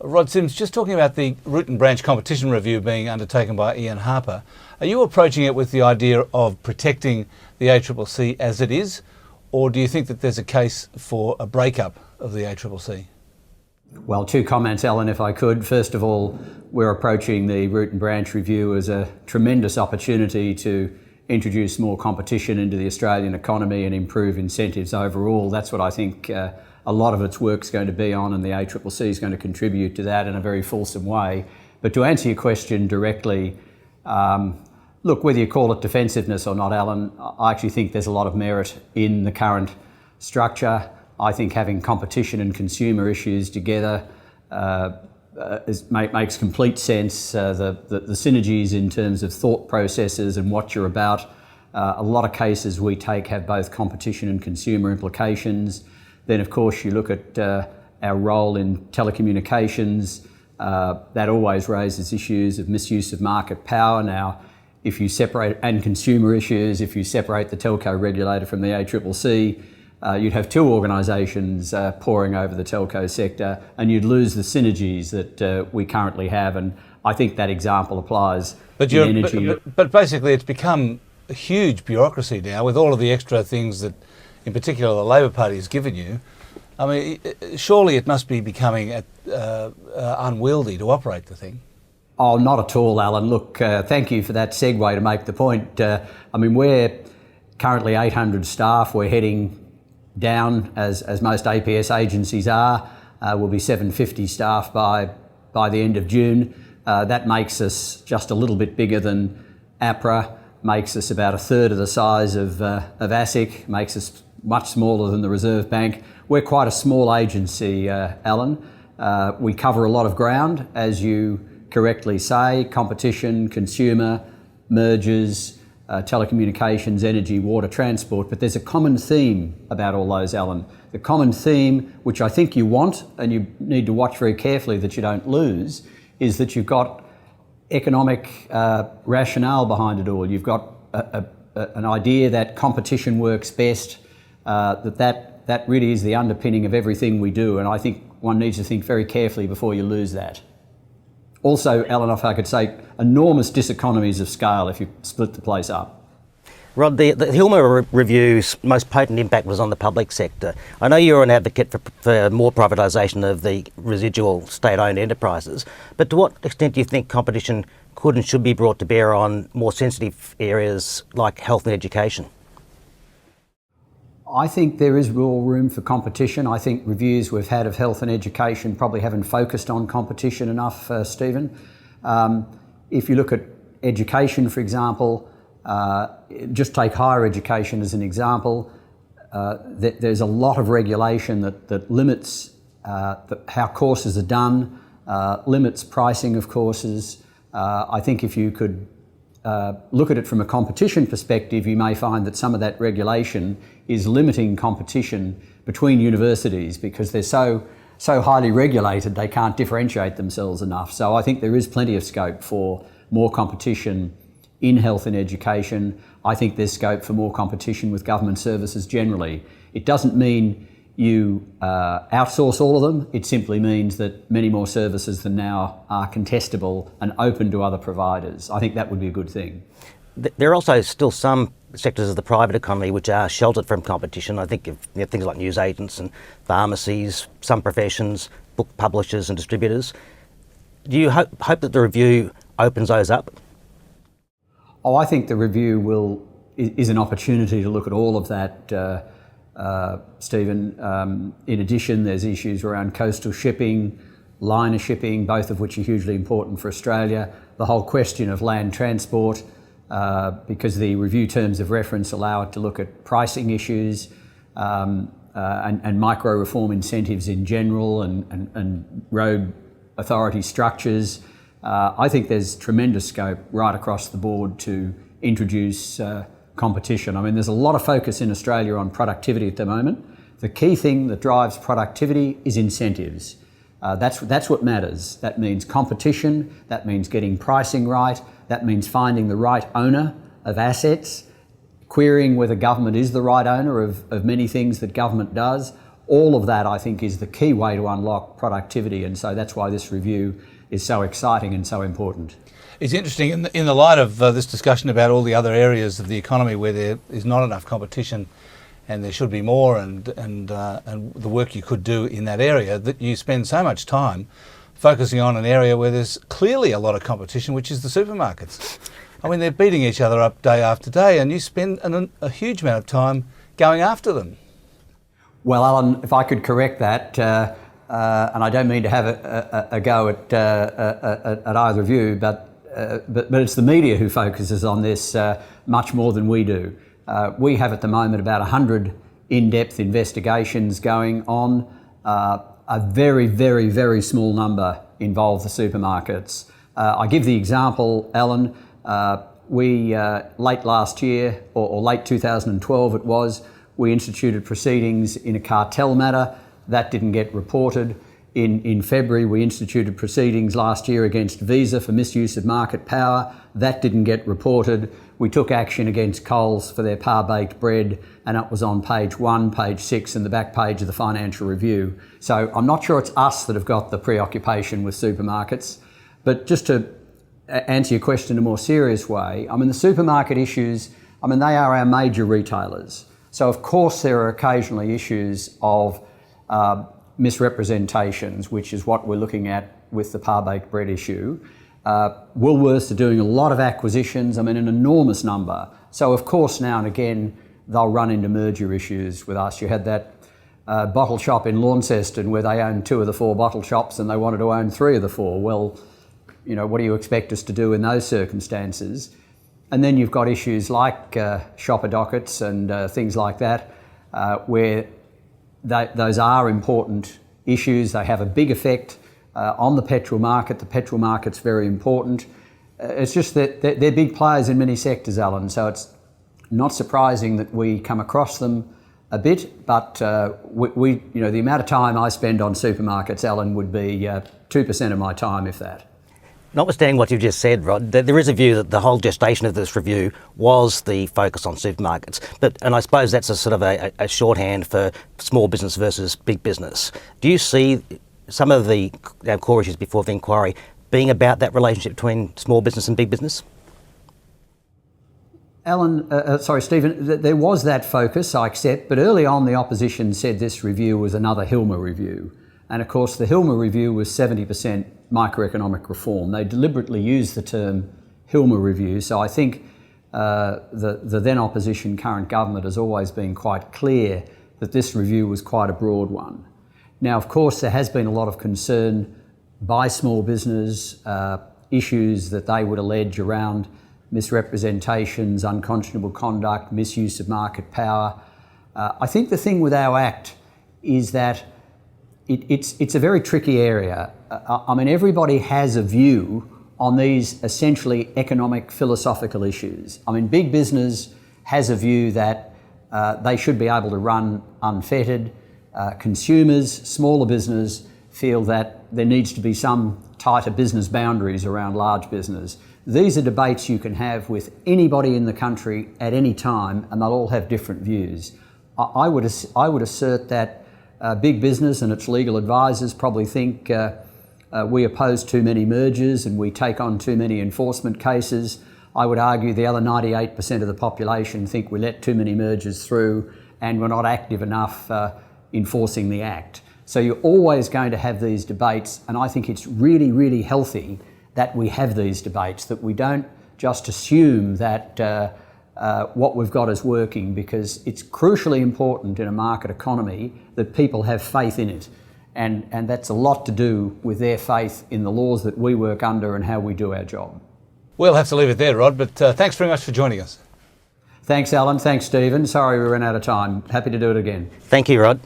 Rod Sims, just talking about the root and branch competition review being undertaken by Ian Harper, are you approaching it with the idea of protecting the ACCC as it is, or do you think that there's a case for a breakup of the ACCC? Well, two comments, Alan, if I could. First of all, we're approaching the root and branch review as a tremendous opportunity to introduce more competition into the Australian economy and improve incentives overall. That's what I think a lot of its work's going to be on, and the ACCC is going to contribute to that in a very fulsome way. But to answer your question directly, look, whether you call it defensiveness or not, Alan, I actually think there's a lot of merit in the current structure. I think having competition and consumer issues together makes complete sense. The synergies in terms of thought processes and what you're about, a lot of cases we take have both competition and consumer implications. Then, of course, you look at our role in telecommunications. That always raises issues of misuse of market power. Now, if you separate, and consumer issues, if you separate the telco regulator from the ACCC, you'd have two organisations poring over the telco sector, and you'd lose the synergies that we currently have. And I think that example applies in energy. But basically, it's become a huge bureaucracy now with all of the extra things that, in particular, the Labor Party has given you. I mean, surely it must be becoming unwieldy to operate the thing. Oh, not at all, Alan. Look, thank you for that segue to make the point. I mean, we're currently 800 staff. We're heading down, as most APS agencies are. We'll be 750 staff by the end of June. That makes us just a little bit bigger than APRA, makes us about a third of the size of ASIC, makes us much smaller than the Reserve Bank. We're quite a small agency, Alan. We cover a lot of ground, as you correctly say: competition, consumer, mergers, telecommunications, energy, water, transport. But there's a common theme about all those, Alan. The common theme, which I think you want, and you need to watch very carefully that you don't lose, is that you've got economic rationale behind it all. You've got an idea that competition works best, that really is the underpinning of everything we do, and I think one needs to think very carefully before you lose that. Also, Alan, if I could say, enormous diseconomies of scale if you split the place up. Rod, the Hilmer Review's most potent impact was on the public sector. I know you're an advocate for more privatisation of the residual state-owned enterprises, but to what extent do you think competition could and should be brought to bear on more sensitive areas like health and education? I think there is real room for competition. I think reviews we've had of health and education probably haven't focused on competition enough, Stephen. If you look at education, for example, just take higher education as an example, there's a lot of regulation that limits how courses are done, limits pricing of courses. I think if you could look at it from a competition perspective, you may find that some of that regulation is limiting competition between universities because they're so highly regulated they can't differentiate themselves enough. So I think there is plenty of scope for more competition in health and education. I think there's scope for more competition with government services generally. It doesn't mean you outsource all of them. It simply means that many more services than now are contestable and open to other providers. I think that would be a good thing. There are also still some sectors of the private economy which are sheltered from competition. I think of things like newsagents and pharmacies, some professions, book publishers and distributors. Do you hope that the review opens those up? Oh, I think the review is an opportunity to look at all of that, Stephen. In addition, there's issues around coastal shipping, liner shipping, both of which are hugely important for Australia. The whole question of land transport, because the review terms of reference allow it to look at pricing issues and micro reform incentives in general and road authority structures. I think there's tremendous scope right across the board to introduce competition. I mean, there's a lot of focus in Australia on productivity at the moment. The key thing that drives productivity is incentives. That's what matters. That means competition, that means getting pricing right, that means finding the right owner of assets, querying whether government is the right owner of many things that government does. all of that, I think, is the key way to unlock productivity, and so that's why this review is so exciting and so important. It's interesting in the light of this discussion about all the other areas of the economy where there is not enough competition and there should be more, and the work you could do in that area, that you spend so much time focusing on an area where there's clearly a lot of competition, which is the supermarkets. I mean, they're beating each other up day after day, and you spend a huge amount of time going after them. Well, Alan, if I could correct that, and I don't mean to have a go at either of you, but it's the media who focuses on this much more than we do. We have at the moment about 100 in-depth investigations going on. A very, very, very small number involve the supermarkets. I give the example, Alan, we late last year, or late 2012 it was, we instituted proceedings in a cartel matter. That didn't get reported. In February, we instituted proceedings last year against Visa for misuse of market power. That didn't get reported. We took action against Coles for their par-baked bread, and it was on page 1, page 6 and the back page of the Financial Review. So I'm not sure it's us that have got the preoccupation with supermarkets. But just to answer your question in a more serious way, I mean, the supermarket issues, I mean, they are our major retailers. So of course there are occasionally issues of misrepresentations, which is what we're looking at with the par-baked bread issue. Woolworths are doing a lot of acquisitions, I mean an enormous number. So of course now and again they'll run into merger issues with us. You had that bottle shop in Launceston where they owned 2 of the 4 bottle shops and they wanted to own 3 of the 4. Well, you know, what do you expect us to do in those circumstances? And then you've got issues like shopper dockets and things like that, where those are important issues. They have a big effect on the petrol market. The petrol market's very important. It's just that they're big players in many sectors, Alan, so it's not surprising that we come across them a bit, but you know, the amount of time I spend on supermarkets, Alan, would be 2% of my time, if that. Notwithstanding what you've just said, Rod, there is a view that the whole gestation of this review was the focus on supermarkets. And I suppose that's a sort of a shorthand for small business versus big business. Do you see some of the core issues before the inquiry being about that relationship between small business and big business? Alan, Stephen, there was that focus, I accept, but early on the opposition said this review was another Hilmer review. And of course the Hilmer review was 70% microeconomic reform. They deliberately used the term Hilmer review, so I think the then opposition current government has always been quite clear that this review was quite a broad one. Now of course there has been a lot of concern by small business, issues that they would allege around misrepresentations, unconscionable conduct, misuse of market power. I think the thing with our Act is that it's a very tricky area. I mean, everybody has a view on these essentially economic philosophical issues. I mean, big business has a view that they should be able to run unfettered. Consumers, smaller business, feel that there needs to be some tighter business boundaries around large business. These are debates you can have with anybody in the country at any time, and they'll all have different views. I would assert that big business and its legal advisors probably think we oppose too many mergers and we take on too many enforcement cases. I would argue the other 98% of the population think we let too many mergers through and we're not active enough enforcing the Act. So you're always going to have these debates, and I think it's really, really healthy that we have these debates, that we don't just assume that what we've got is working, because it's crucially important in a market economy that people have faith in it. And that's a lot to do with their faith in the laws that we work under and how we do our job. We'll have to leave it there, Rod, but thanks very much for joining us. Thanks, Alan. Thanks, Stephen. Sorry we ran out of time. Happy to do it again. Thank you, Rod.